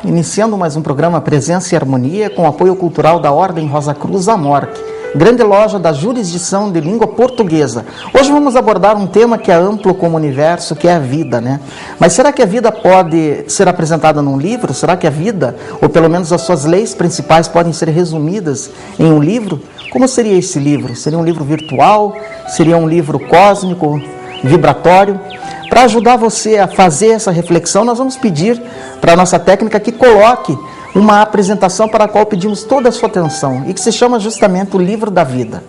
iniciando mais um programa Presença e Harmonia com apoio cultural da Ordem Rosa Cruz Amorque, grande loja da jurisdição de língua portuguesa. Hoje vamos abordar um tema que é amplo como o universo, que é a vida, né? Mas será que a vida pode ser apresentada num livro? Será que a vida, ou pelo menos as suas leis principais, podem ser resumidas em um livro? Como seria esse livro? Seria um livro virtual? Seria um livro cósmico, vibratório? Para ajudar você a fazer essa reflexão, nós vamos pedir para a nossa técnica que coloque uma apresentação para a qual pedimos toda a sua atenção e que se chama justamente o Livro da Vida.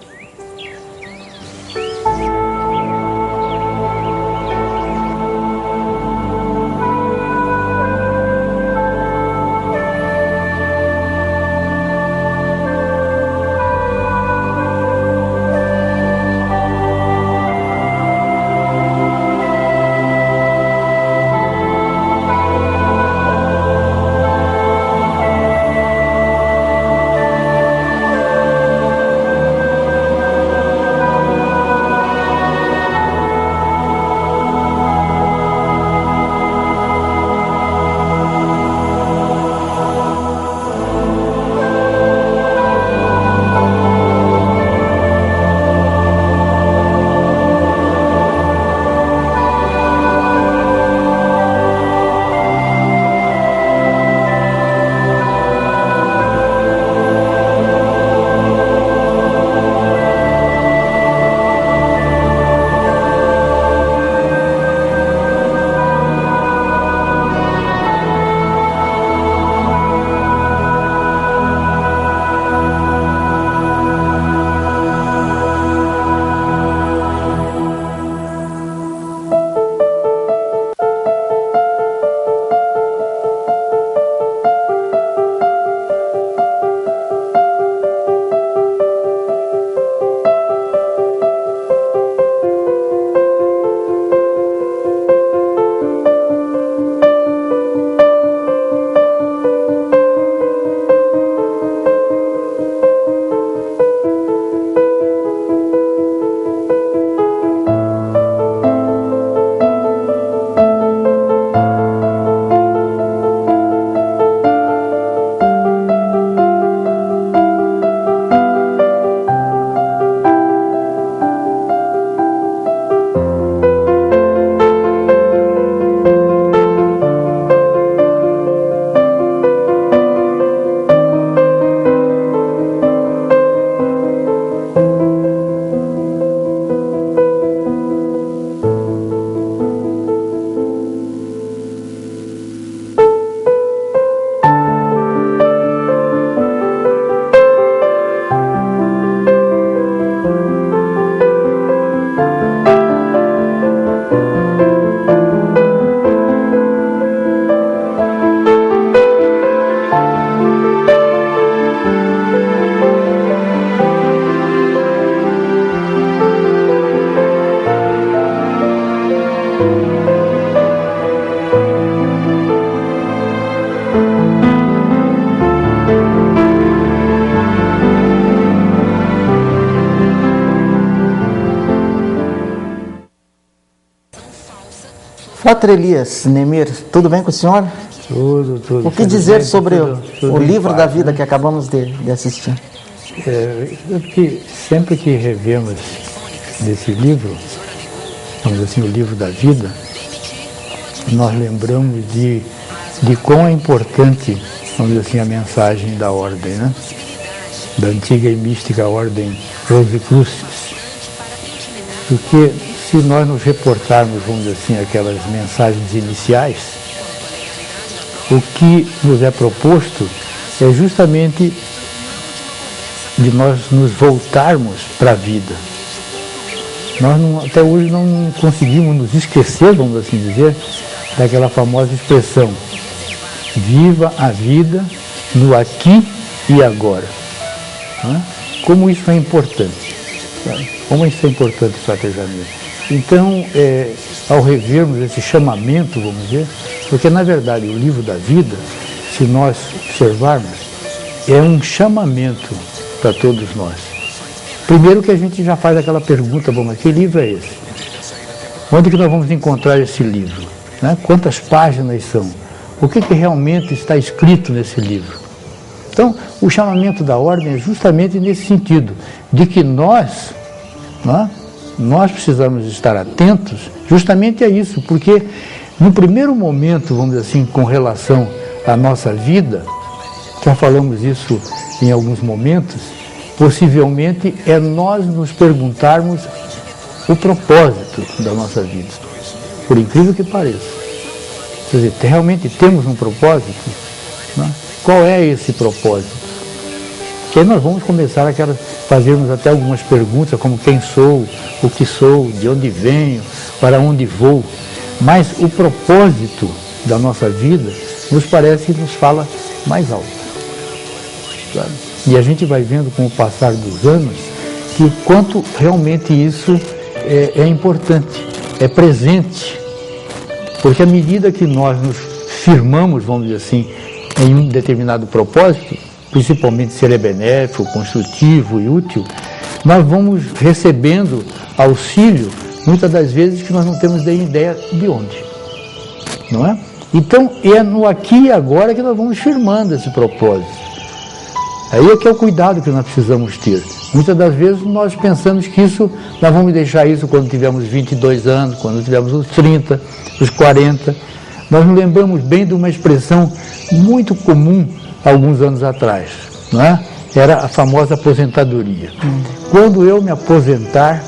Fratre Elias Nemir, tudo bem com o senhor? Tudo. O que dizer sobre o Livro da Vida que acabamos de assistir? Porque sempre que revemos desse livro, vamos dizer assim, o Livro da Vida, nós lembramos de quão é importante, vamos dizer assim, a mensagem da ordem, né? Da antiga e mística ordem Rosicrucis. Porque se nós nos reportarmos, vamos dizer assim, aquelas mensagens iniciais, o que nos é proposto é justamente de nós nos voltarmos para a vida. Nós até hoje não conseguimos nos esquecer, vamos assim dizer, daquela famosa expressão: viva a vida no aqui e agora. Como isso é importante. Como isso é importante, Fratre Jamil. Então, ao revermos esse chamamento, vamos dizer, porque na verdade o Livro da Vida, se nós observarmos, é um chamamento para todos nós. Primeiro que a gente já faz aquela pergunta: bom, mas que livro é esse? Onde que nós vamos encontrar esse livro? Né? Quantas páginas são? o que realmente está escrito nesse livro. Então, o chamamento da ordem é justamente nesse sentido, de que nós precisamos estar atentos justamente a isso, porque no primeiro momento, vamos dizer assim, com relação à nossa vida, já falamos isso em alguns momentos, possivelmente é nós nos perguntarmos o propósito da nossa vida, por incrível que pareça. Quer dizer, realmente temos um propósito? Né? Qual é esse propósito? Porque aí nós vamos começar a fazermos até algumas perguntas, como quem sou, o que sou, de onde venho, para onde vou. Mas o propósito da nossa vida nos parece que nos fala mais alto. Sabe? E a gente vai vendo com o passar dos anos que quanto realmente isso é importante, é presente. Porque à medida que nós nos firmamos, vamos dizer assim, em um determinado propósito, principalmente se ele é benéfico, construtivo e útil, nós vamos recebendo auxílio, muitas das vezes que nós não temos nem ideia de onde, não é? Então, é no aqui e agora que nós vamos firmando esse propósito. Aí é que é o cuidado que nós precisamos ter. Muitas das vezes nós pensamos que nós vamos deixar isso quando tivermos 22 anos, quando tivermos os 30, os 40. Nós nos lembramos bem de uma expressão muito comum alguns anos atrás, não é? Era a famosa aposentadoria. Quando eu me aposentar,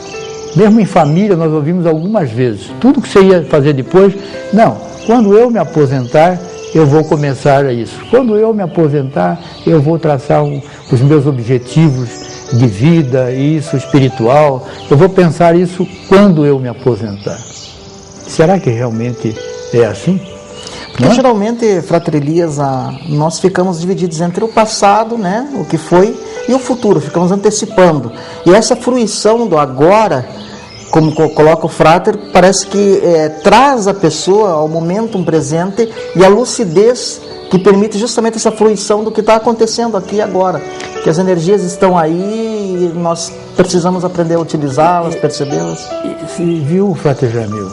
mesmo em família nós ouvimos algumas vezes, tudo que você ia fazer depois, não, quando eu me aposentar, eu vou começar a isso. Quando eu me aposentar, eu vou traçar os meus objetivos de vida, isso, espiritual. Eu vou pensar isso quando eu me aposentar. Será que realmente é assim? Porque geralmente, Frater Elias, nós ficamos divididos entre o passado, né, o que foi, e o futuro, ficamos antecipando. E essa fruição do agora, como coloca o Frater, parece que traz a pessoa ao momento presente e a lucidez que permite justamente essa fruição do que está acontecendo aqui e agora. Que as energias estão aí e nós precisamos aprender a utilizá-las, percebê-las. Viu, Frater Jamil?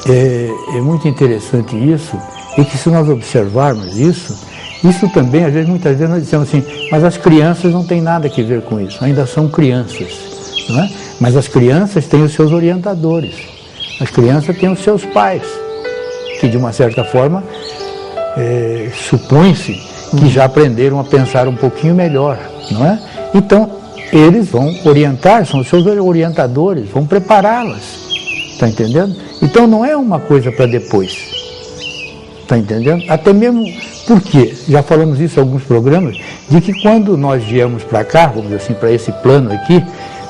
É muito interessante isso, e que se nós observarmos isso também, às vezes, muitas vezes nós dizemos assim, mas as crianças não têm nada a ver com isso, ainda são crianças, não é? Mas as crianças têm os seus orientadores, as crianças têm os seus pais, que de uma certa forma supõe-se que já aprenderam a pensar um pouquinho melhor, não é? Então, eles vão orientar, são os seus orientadores, vão prepará-las, está entendendo? Então não é uma coisa para depois, está entendendo? Até mesmo porque, já falamos isso em alguns programas, de que quando nós viemos para cá, vamos dizer assim, para esse plano aqui,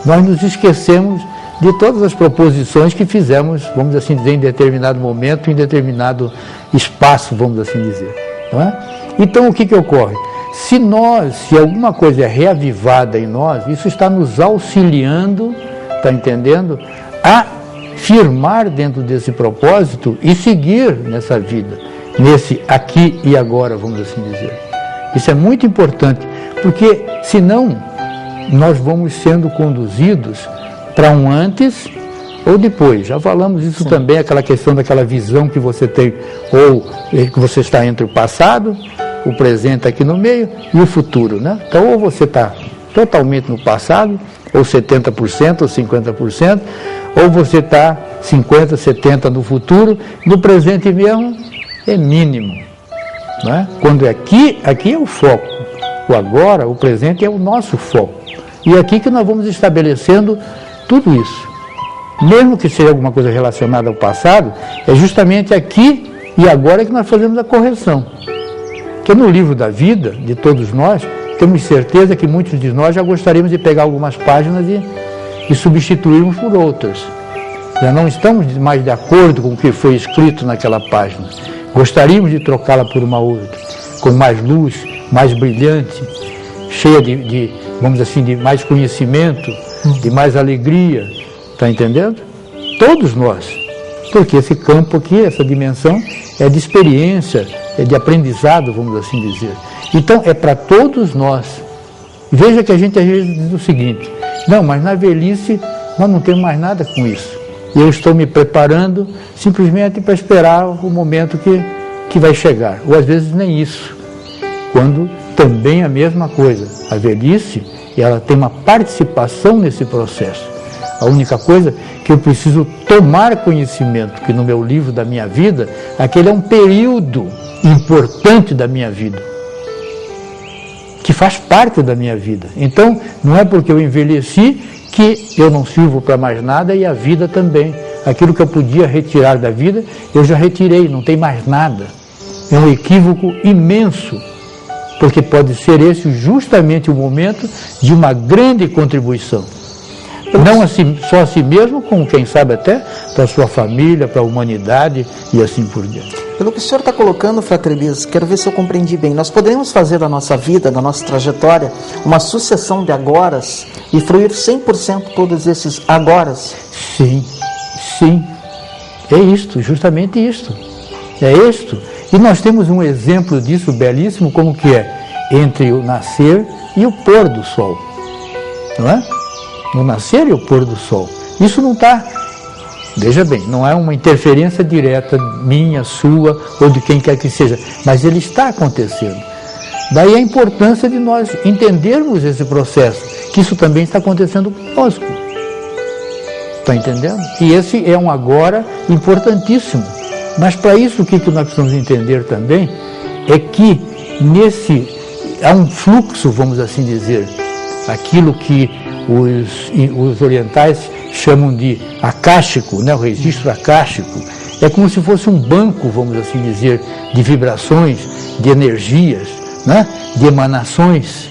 nós nos esquecemos de todas as proposições que fizemos, vamos assim dizer, em determinado momento, em determinado espaço, vamos assim dizer. Não é? Então, o que ocorre? Se alguma coisa é reavivada em nós, isso está nos auxiliando, está entendendo? A firmar dentro desse propósito e seguir nessa vida, nesse aqui e agora, vamos assim dizer. Isso é muito importante, porque senão nós vamos sendo conduzidos para um antes ou depois. Já falamos isso. Sim. Também, aquela questão daquela visão que você tem, ou que você está entre o passado, o presente aqui no meio e o futuro, né? Então, ou você está totalmente no passado, ou 70%, ou 50%, ou você está 50%, 70% no futuro, no presente mesmo é mínimo, não é? Quando aqui é o foco, o agora, o presente é o nosso foco. E é aqui que nós vamos estabelecendo tudo isso. Mesmo que seja alguma coisa relacionada ao passado, é justamente aqui e agora que nós fazemos a correção. Porque no livro da vida, de todos nós, temos certeza que muitos de nós já gostaríamos de pegar algumas páginas e substituirmos por outras. Já não estamos mais de acordo com o que foi escrito naquela página. Gostaríamos de trocá-la por uma outra, com mais luz, mais brilhante, cheia de vamos assim, de mais conhecimento, de mais alegria, está entendendo? Todos nós, porque esse campo aqui, essa dimensão, é de experiência, é de aprendizado, vamos assim dizer. Então, é para todos nós. Veja que a gente às vezes diz o seguinte, não, mas na velhice nós não temos mais nada com isso. E eu estou me preparando simplesmente para esperar o momento que que vai chegar, ou às vezes nem isso, quando também a mesma coisa, a velhice, ela tem uma participação nesse processo. A única coisa que eu preciso tomar conhecimento, que no meu livro da minha vida, aquele é um período importante da minha vida, que faz parte da minha vida. Então, não é porque eu envelheci que eu não sirvo para mais nada, e a vida também. Aquilo que eu podia retirar da vida, eu já retirei, não tem mais nada. É um equívoco imenso, porque pode ser esse justamente o momento de uma grande contribuição. Não assim, só a si mesmo, como quem sabe até para a sua família, para a humanidade e assim por diante. Pelo que o senhor está colocando, Fratre Elias, quero ver se eu compreendi bem. Nós podemos fazer da nossa vida, da nossa trajetória, uma sucessão de agoras e fruir 100% todos esses agoras? Sim, sim. É isto, justamente isto. É isto. E nós temos um exemplo disso belíssimo, como que é entre o nascer e o pôr do sol. Não é? No nascer e o pôr do sol. Isso não está, veja bem, não é uma interferência direta minha, sua ou de quem quer que seja, mas ele está acontecendo. Daí a importância de nós entendermos esse processo, que isso também está acontecendo conosco. Está entendendo? E esse é um agora importantíssimo. Mas para isso o que nós precisamos entender também é que há um fluxo, vamos assim dizer, aquilo que os orientais chamam de acástico, né? O registro acástico, é como se fosse um banco, vamos assim dizer, de vibrações, de energias, né? De emanações,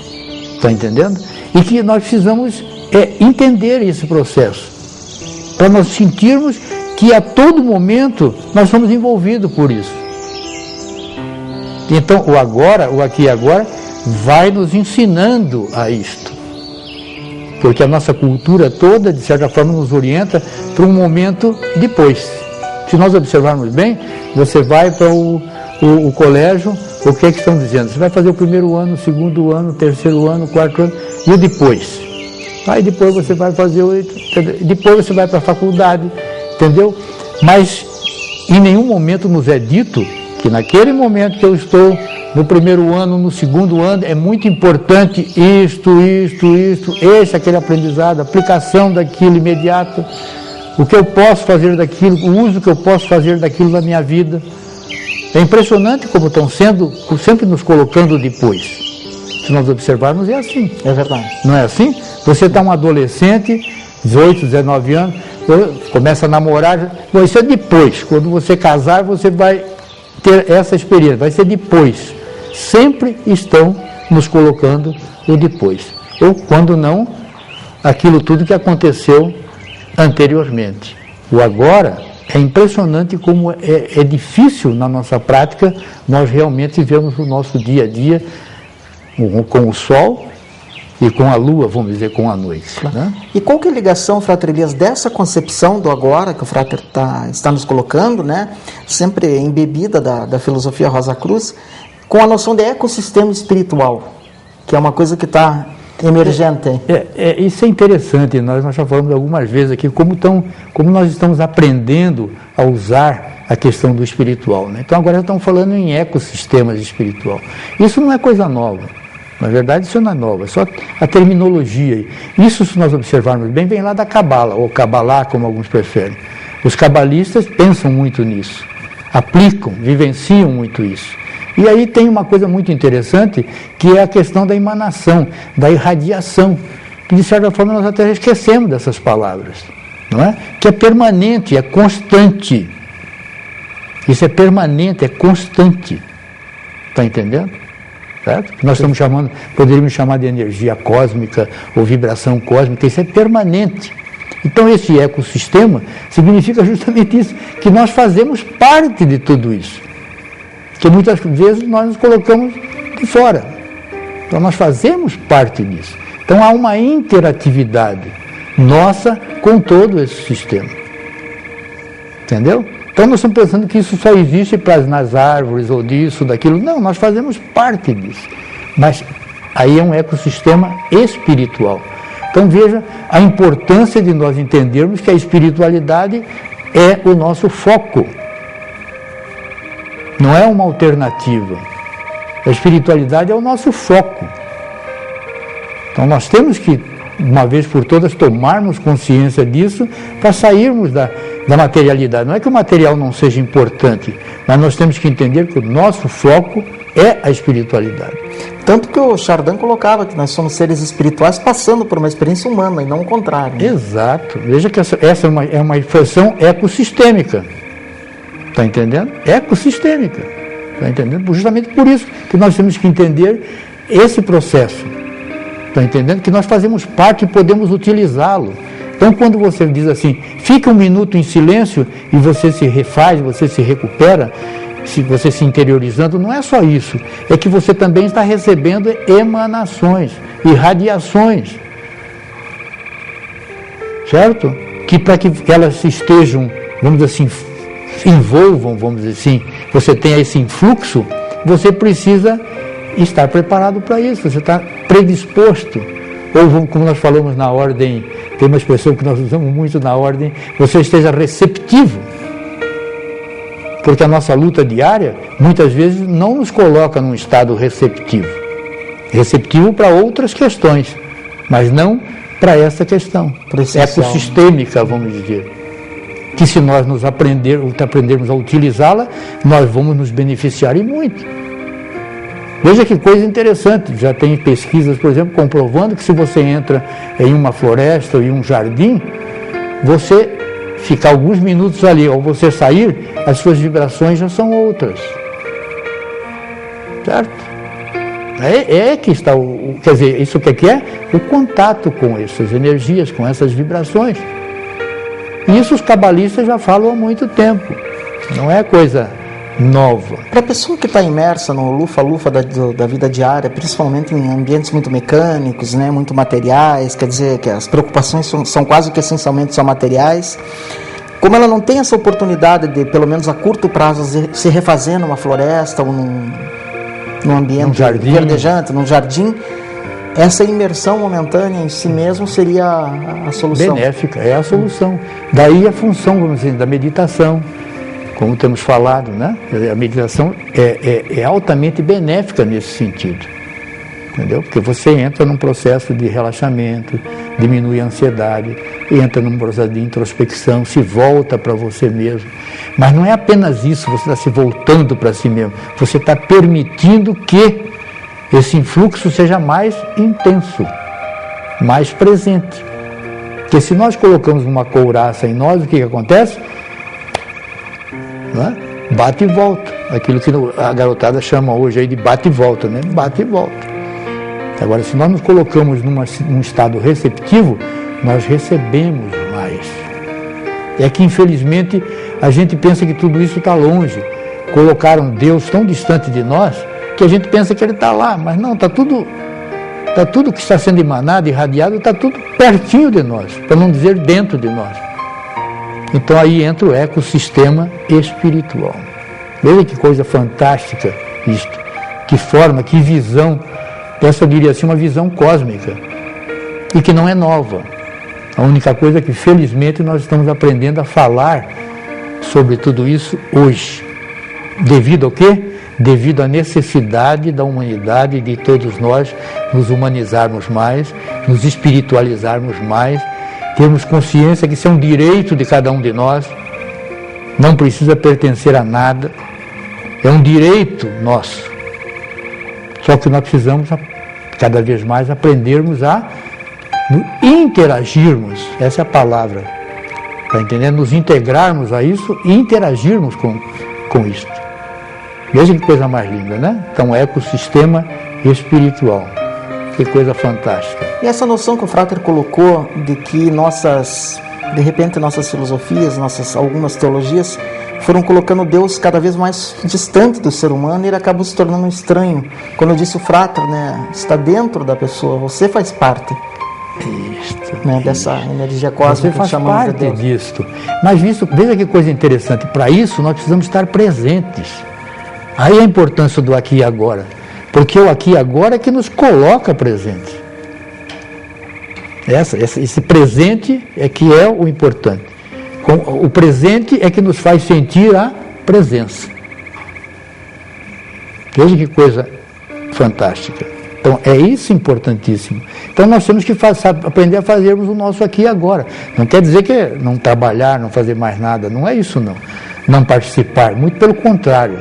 está entendendo? E que nós precisamos entender esse processo, para nós sentirmos que a todo momento nós somos envolvidos por isso. Então o agora, o aqui e agora, vai nos ensinando a isto. Porque a nossa cultura toda, de certa forma, nos orienta para um momento depois. Se nós observarmos bem, você vai para o colégio, o que é que estão dizendo? Você vai fazer o primeiro ano, o segundo ano, o terceiro ano, o quarto ano, e o depois. Aí depois você vai fazer depois você vai para a faculdade, entendeu? Mas em nenhum momento nos é dito que naquele momento que eu estou no primeiro ano, no segundo ano, é muito importante aquele aprendizado, aprilicação daquilo imediato, o que eu posso fazer daquilo, o uso que eu posso fazer daquilo na minha vida. É impressionante como estão sempre nos colocando depois. Se nós observarmos, é assim. É verdade. Não é assim? Você está um adolescente, 18, 19 anos, começa a namorar, bom, isso é depois. Quando você casar, você vai ter essa experiência, vai ser depois. Sempre estão nos colocando o depois. Ou, quando não, aquilo tudo que aconteceu anteriormente. O agora é impressionante como é difícil na nossa prática nós realmente vivemos o nosso dia a dia com o sol e com a lua, vamos dizer, com a noite. Né? E qual que é a ligação, Fratre Elias, dessa concepção do agora que o Fratre está nos colocando, né? Sempre embebida da filosofia Rosa Cruz, com a noção de ecossistema espiritual, que é uma coisa que está emergente. Isso é interessante, nós já falamos algumas vezes aqui, como nós estamos aprendendo a usar a questão do espiritual. Né? Então agora estamos falando em ecossistemas espiritual. Isso não é coisa nova, na verdade isso não é nova, é só a terminologia. Isso, se nós observarmos bem, vem lá da Cabala, ou Cabalá, como alguns preferem. Os cabalistas pensam muito nisso, aplicam, vivenciam muito isso. E aí tem uma coisa muito interessante, que é a questão da emanação, da irradiação, que de certa forma nós até esquecemos dessas palavras, não é? Que é permanente, é constante. Isso é permanente, é constante. Está entendendo? Certo? Nós estamos chamando, poderíamos chamar de energia cósmica ou vibração cósmica, isso é permanente. Então esse ecossistema significa justamente isso, que nós fazemos parte de tudo isso. Que muitas vezes nós nos colocamos de fora. Então nós fazemos parte disso. Então há uma interatividade nossa com todo esse sistema. Entendeu? Então nós estamos pensando que isso só existe nas árvores ou disso, daquilo. Não, nós fazemos parte disso. Mas aí é um ecossistema espiritual. Então veja a importância de nós entendermos que a espiritualidade é o nosso foco. não é uma alternativa. A espiritualidade é o nosso foco. Então nós temos que, uma vez por todas, tomarmos consciência disso para sairmos da materialidade. Não é que o material não seja importante, mas nós temos que entender que o nosso foco é a espiritualidade. Tanto que o Chardin colocava que nós somos seres espirituais passando por uma experiência humana e não o contrário. Né? Exato. Veja que essa é uma expressão ecossistêmica. Está entendendo? Ecossistêmica. Está entendendo? Justamente por isso que nós temos que entender esse processo. Está entendendo? Que nós fazemos parte e podemos utilizá-lo. Então, quando você diz assim, fica um minuto em silêncio e você se refaz, você se recupera, se você se interiorizando, não é só isso. É que você também está recebendo emanações, irradiações. Certo? Que para que elas estejam, vamos dizer assim, envolvam, vamos dizer assim, você tenha esse influxo, você precisa estar preparado para isso, você está predisposto. Ou, como nós falamos na ordem, tem uma expressão que nós usamos muito na ordem, você esteja receptivo. Porque a nossa luta diária, muitas vezes, não nos coloca num estado receptivo. Receptivo para outras questões, mas não para essa questão. Ecossistêmica, vamos dizer. Que se nós nos aprendermos a utilizá-la, nós vamos nos beneficiar e muito. Veja que coisa interessante, já tem pesquisas, por exemplo, comprovando que se você entra em uma floresta ou em um jardim, você ficar alguns minutos ali, ou você sair, as suas vibrações já são outras. Certo? É que está quer dizer, isso que é? O contato com essas energias, com essas vibrações. E isso os cabalistas já falam há muito tempo. Não é coisa nova. Para a pessoa que está imersa no lufa-lufa da vida diária, principalmente em ambientes muito mecânicos, né, muito materiais, quer dizer que as preocupações são quase que essencialmente só materiais, como ela não tem essa oportunidade de, pelo menos a curto prazo, se refazer numa floresta ou num ambiente verdejante, num jardim, essa imersão momentânea em si mesmo seria a solução. Benéfica, é a solução. Daí a função, vamos dizer, da meditação. Como temos falado, né? A meditação é altamente benéfica nesse sentido, entendeu? Porque você entra num processo de relaxamento, diminui a ansiedade, entra num processo de introspecção, se volta para você mesmo. Mas não é apenas isso, você está se voltando para si mesmo, você está permitindo que esse influxo seja mais intenso, mais presente. Porque se nós colocamos uma couraça em nós, o que acontece? Não é? Bate e volta. Aquilo que a garotada chama hoje aí de bate e volta, né? Bate e volta. Agora, se nós nos colocamos num estado receptivo, nós recebemos mais. É que, infelizmente, a gente pensa que tudo isso está longe. Colocaram Deus tão distante de nós que a gente pensa que Ele está lá, mas não, está tudo que está sendo emanado, irradiado, está tudo pertinho de nós, para não dizer dentro de nós. Então aí entra o ecossistema espiritual. Veja que coisa fantástica isto. Que forma, que visão. Essa eu diria assim, uma visão cósmica. E que não é nova. A única coisa é que felizmente nós estamos aprendendo a falar sobre tudo isso hoje. Devido ao quê? Devido à necessidade da humanidade, de todos nós nos humanizarmos mais, nos espiritualizarmos mais, termos consciência que isso é um direito de cada um de nós, não precisa pertencer a nada, é um direito nosso. Só que nós precisamos cada vez mais aprendermos a interagirmos, essa é a palavra, está entendendo? Nos integrarmos a isso e interagirmos com isto. Veja que coisa mais linda, né? Então, ecossistema espiritual. Que coisa fantástica. E essa noção que o Frater colocou de que de repente nossas filosofias, algumas teologias foram colocando Deus cada vez mais distante do ser humano e ele acabou se tornando um estranho. Quando eu disse o Frater, né, está dentro da pessoa, você faz parte dessa energia cósmica. Você faz parte disto. Mas isso, veja que coisa interessante, para isso nós precisamos estar presentes. Aí a importância do aqui e agora. Porque o aqui e agora é que nos coloca presentes. Esse presente é que é o importante. O presente é que nos faz sentir a presença. Veja que coisa fantástica. Então, é isso importantíssimo. Então, nós temos que aprender a fazermos o nosso aqui e agora. Não quer dizer que é não trabalhar, não fazer mais nada. Não é isso, não. Não participar. Muito pelo contrário.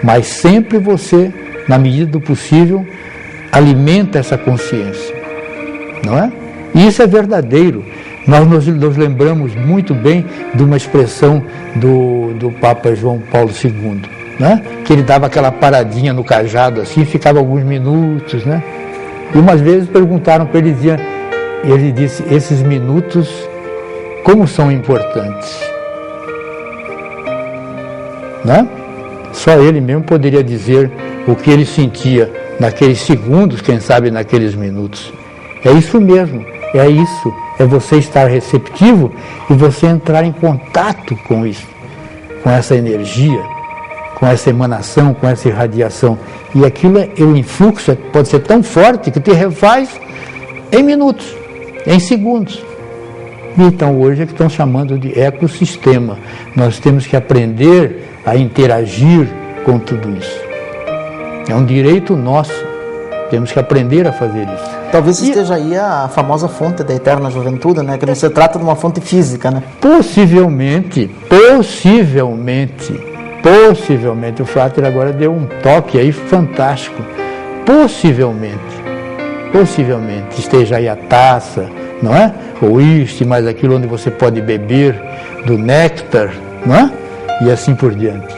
Mas sempre você, na medida do possível, alimenta essa consciência. Não é? E isso é verdadeiro. Nós nos lembramos muito bem de uma expressão do Papa João Paulo II, né? Que ele dava aquela paradinha no cajado assim, ficava alguns minutos, né? E umas vezes perguntaram para ele, ele disse, esses minutos, como são importantes, né? Só ele mesmo poderia dizer o que ele sentia naqueles segundos, quem sabe naqueles minutos. É isso mesmo, é isso, é você estar receptivo e você entrar em contato com isso, com essa energia, com essa emanação, com essa irradiação. E aquilo, o influxo pode ser tão forte que te refaz em minutos, em segundos. Então hoje é que estão chamando de ecossistema. Nós temos que aprender a interagir com tudo isso. É um direito nosso. Temos que aprender a fazer isso. Talvez esteja aí a famosa fonte da eterna juventude, né? Que não se trata de uma fonte física, né? Possivelmente, o Frater agora deu um toque aí fantástico. Possivelmente esteja aí a taça, não é? Ou isto, mais aquilo onde você pode beber do néctar, não é? E assim por diante.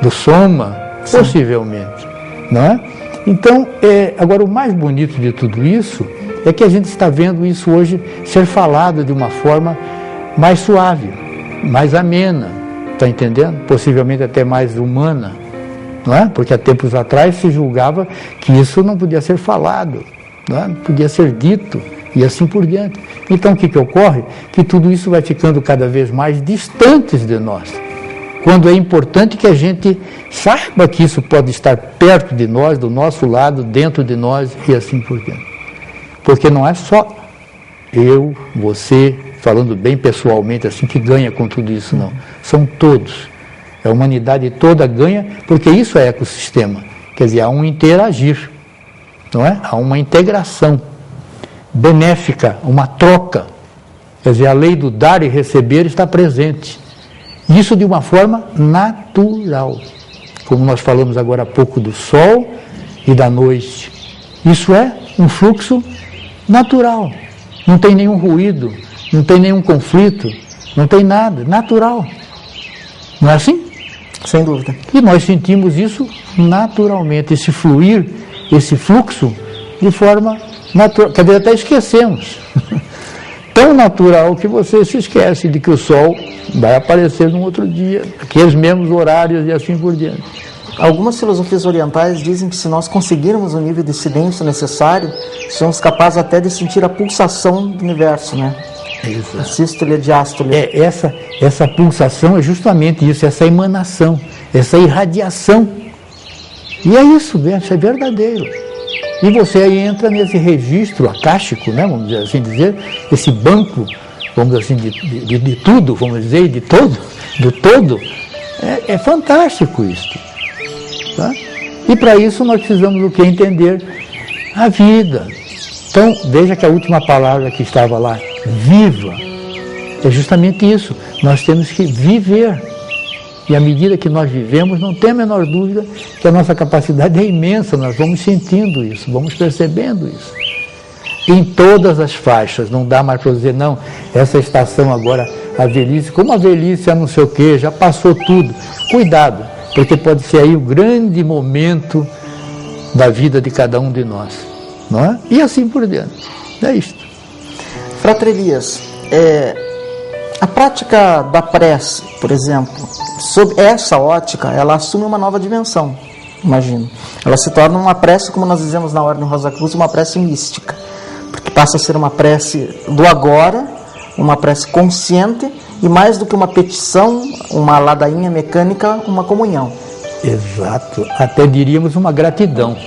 Do soma, sim. Possivelmente, não é? Então, agora o mais bonito de tudo isso é que a gente está vendo isso hoje ser falado de uma forma mais suave, mais amena, está entendendo? Possivelmente até mais humana, não é? Porque há tempos atrás se julgava que isso não podia ser falado, não é? Não podia ser dito e assim por diante. Então, o que ocorre? Que tudo isso vai ficando cada vez mais distantes de nós. Quando é importante que a gente saiba que isso pode estar perto de nós, do nosso lado, dentro de nós e assim por diante. Porque não é só eu, você, falando bem pessoalmente assim, que ganha com tudo isso, não. São todos. A humanidade toda ganha, porque isso é ecossistema. Quer dizer, há um interagir, não é? Há uma integração benéfica, uma troca. Quer dizer, a lei do dar e receber está presente. Isso de uma forma natural, como nós falamos agora há pouco do sol e da noite. Isso é um fluxo natural, não tem nenhum ruído, não tem nenhum conflito, não tem nada, natural. Não é assim? Sem dúvida. E nós sentimos isso naturalmente, esse fluir, esse fluxo, de forma natural, quer dizer, até esquecemos. Tão natural que você se esquece de que o sol vai aparecer num outro dia, aqueles mesmos horários e assim por diante. Algumas filosofias orientais dizem que se nós conseguirmos o nível de silêncio necessário, somos capazes até de sentir a pulsação do universo, né? Isso. A sístole e a diástole. Essa pulsação é justamente isso, essa emanação, essa irradiação. E é isso, é verdadeiro. E você aí entra nesse registro acástico, né, vamos assim dizer, esse banco, vamos assim, de tudo, vamos dizer, de todo, do todo. É fantástico isso. Tá? E para isso nós precisamos do que? Entender a vida. Então, veja que a última palavra que estava lá, viva, é justamente isso. Nós temos que viver. E à medida que nós vivemos, não tem a menor dúvida que a nossa capacidade é imensa, nós vamos sentindo isso, vamos percebendo isso. Em todas as faixas, não dá mais para dizer, não, essa estação agora, a velhice, como a velhice é não sei o quê, já passou tudo. Cuidado, porque pode ser aí o grande momento da vida de cada um de nós, não é? E assim por diante. É isto. Frater Elias, a prática da prece, por exemplo, sob essa ótica, ela assume uma nova dimensão, imagino. Ela se torna uma prece, como nós dizemos na Ordem Rosa Cruz, uma prece mística, porque passa a ser uma prece do agora, uma prece consciente e mais do que uma petição, uma ladainha mecânica, uma comunhão. Exato, até diríamos uma gratidão,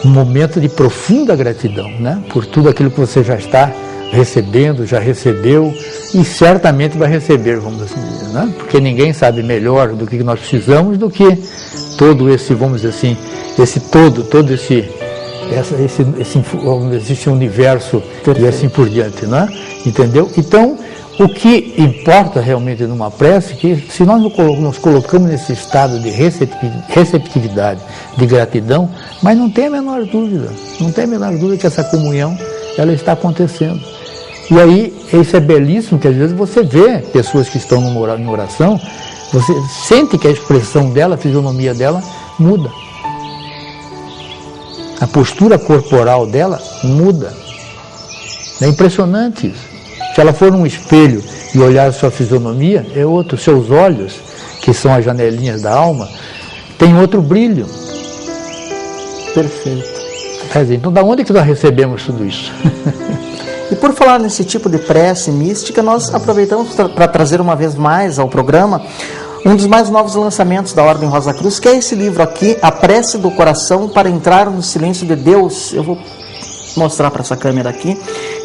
um momento de profunda gratidão, né? Por tudo aquilo que você já está recebendo, já recebeu e certamente vai receber, vamos assim dizer, né? Porque ninguém sabe melhor do que nós precisamos do que todo esse, vamos dizer assim, esse universo e assim por diante, né? Entendeu? Então, o que importa realmente numa prece é que se nós nos colocamos nesse estado de receptividade, de gratidão, mas não tem a menor dúvida que essa comunhão ela está acontecendo. E aí, isso é belíssimo, que às vezes você vê pessoas que estão em oração, você sente que a expressão dela, a fisionomia dela muda. A postura corporal dela muda. É impressionante isso. Se ela for num espelho e olhar a sua fisionomia, é outro. Seus olhos, que são as janelinhas da alma, tem outro brilho. Perfeito. Quer dizer, então, da onde que nós recebemos tudo isso? E por falar nesse tipo de prece mística, nós aproveitamos para trazer uma vez mais ao programa um dos mais novos lançamentos da Ordem Rosa Cruz, que é esse livro aqui, A Prece do Coração para Entrar no Silêncio de Deus. Eu vou mostrar para essa câmera aqui,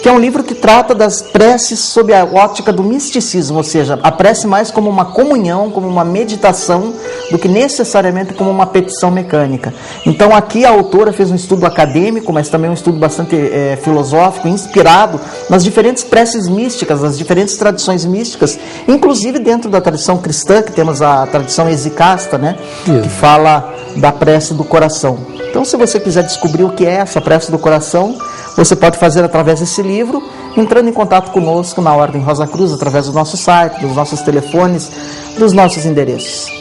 que é um livro que trata das preces sob a ótica do misticismo, ou seja, a prece mais como uma comunhão, como uma meditação, do que necessariamente como uma petição mecânica. Então aqui a autora fez um estudo acadêmico, mas também um estudo bastante filosófico, inspirado nas diferentes preces místicas, nas diferentes tradições místicas, inclusive dentro da tradição cristã, que temos a tradição exicasta, né, que fala da prece do coração. Então, se você quiser descobrir o que é essa prece do coração, você pode fazer através desse livro, entrando em contato conosco na Ordem Rosa Cruz, através do nosso site, dos nossos telefones, dos nossos endereços.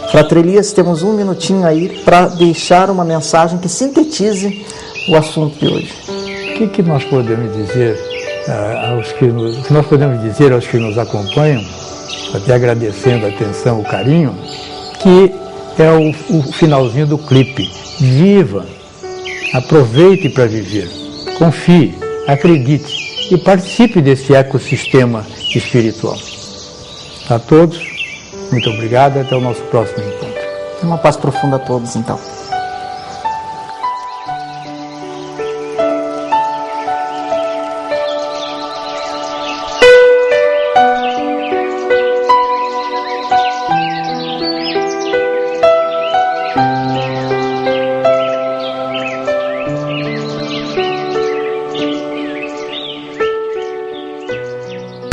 Fratre Elias, temos um minutinho aí para deixar uma mensagem que sintetize o assunto de hoje. O que nós podemos dizer aos que nos acompanham, até agradecendo a atenção, o carinho, que é o finalzinho do clipe. Viva, aproveite para viver, confie, acredite e participe desse ecossistema espiritual. A todos, muito obrigado e até o nosso próximo encontro. Uma paz profunda a todos, então.